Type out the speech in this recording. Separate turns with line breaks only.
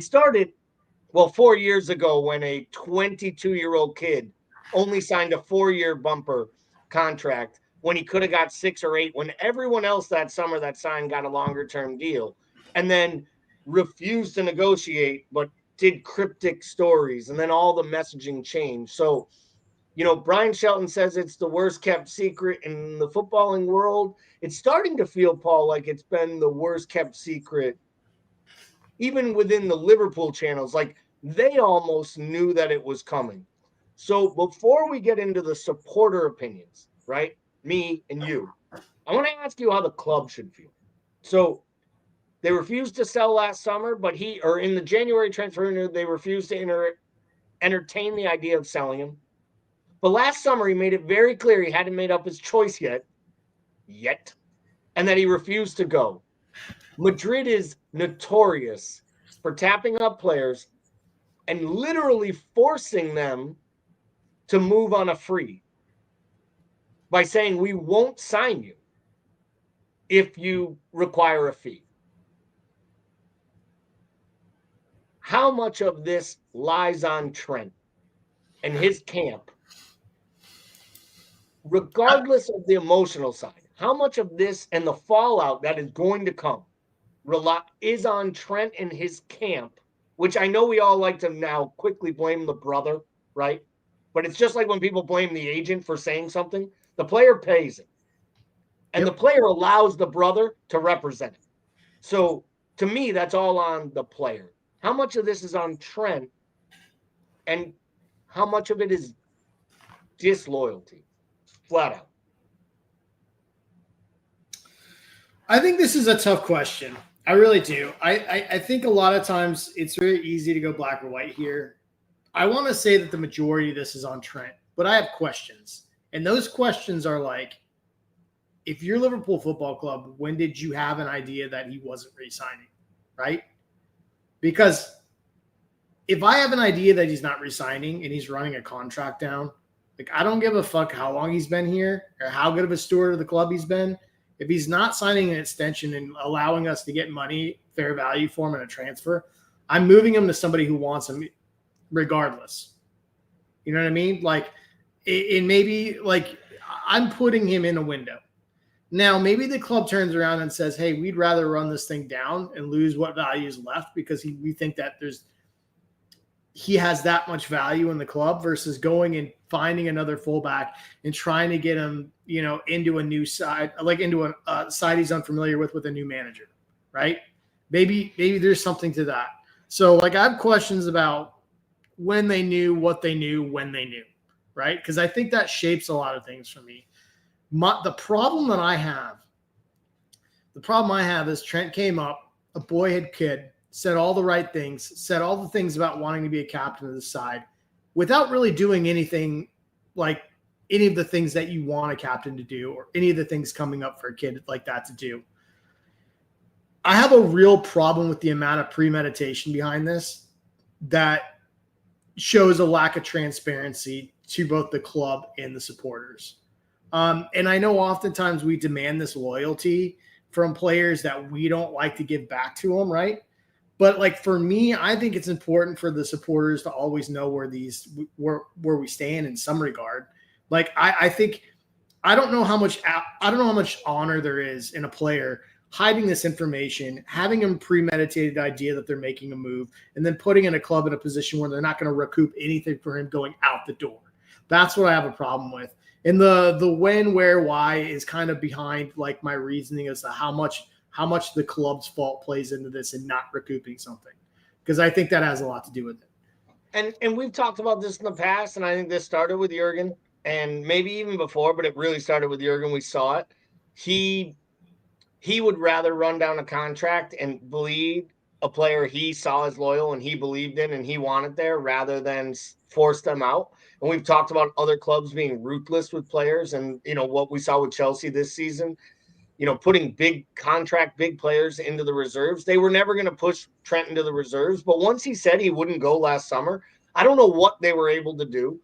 started, 4 years ago when a 22-year-old kid only signed a 4-year bumper contract when he could have got 6 or 8, when everyone else that summer that signed got a longer term deal, and then refused to negotiate, but did cryptic stories, and then all the messaging changed. So, Brian Shelton says it's the worst kept secret in the footballing world. It's starting to feel, Paul, like it's been the worst kept secret even within the Liverpool channels. Like, they almost knew that it was coming. So before we get into the supporter opinions, right, me and you, I want to ask you how the club should feel. So they refused to sell last summer, but in the January transfer window, they refused to entertain the idea of selling him. But last summer, he made it very clear he hadn't made up his choice yet, and that he refused to go. Madrid is notorious for tapping up players and literally forcing them to move on a free by saying, we won't sign you if you require a fee. How much of this lies on Trent and his camp, regardless of the emotional side? How much of this and the fallout that is going to come is on Trent and his camp, which I know we all like to now quickly blame the brother, right? But it's just like when people blame the agent for saying something, the player pays it. And the player allows the brother to represent it. So to me, that's all on the player. How much of this is on Trent and how much of it is disloyalty? Flat out.
I think this is a tough question. I really do. I think a lot of times it's very easy to go black or white here. I want to say that the majority of this is on Trent, but I have questions. And those questions are like, if you're Liverpool Football Club, when did you have an idea that he wasn't re-signing, right? Because if I have an idea that he's not re-signing and he's running a contract down, like, I don't give a fuck how long he's been here or how good of a steward of the club he's been. If he's not signing an extension and allowing us to get money, fair value for him in a transfer, I'm moving him to somebody who wants him regardless. You know what I mean? Like, it maybe, like, I'm putting him in a window. Now, maybe the club turns around and says, hey, we'd rather run this thing down and lose what value is left because we think that he has that much value in the club versus going and finding another fullback and trying to get him, into a new side, like into a side he's unfamiliar with a new manager, right? Maybe there's something to that. So, like, I have questions about when they knew, what they knew, when they knew, right? Because I think that shapes a lot of things for me. The problem I have is Trent came up, a boyhood kid, said all the right things, said all the things about wanting to be a captain of the side without really doing anything like any of the things that you want a captain to do or any of the things coming up for a kid like that to do. I have a real problem with the amount of premeditation behind this that shows a lack of transparency to both the club and the supporters. And I know oftentimes we demand this loyalty from players that we don't like to give back to them, right? But, like, for me, I think it's important for the supporters to always know where we stand in some regard. Like, I think I don't know how much honor there is in a player hiding this information, having a premeditated idea that they're making a move, and then putting in a club in a position where they're not going to recoup anything for him going out the door. That's what I have a problem with. And the when, where, why is kind of behind, like, my reasoning as to how much the club's fault plays into this and not recouping something, because I think that has a lot to do with it.
And we've talked about this in the past, and I think this started with Jurgen, and maybe even before, but it really started with Jurgen. We saw it. He would rather run down a contract and bleed a player he saw as loyal and he believed in and he wanted there rather than force them out. And we've talked about other clubs being ruthless with players, and what we saw with Chelsea this season. Putting big players into the reserves. They were never going to push Trent into the reserves. But once he said he wouldn't go last summer, I don't know what they were able to do.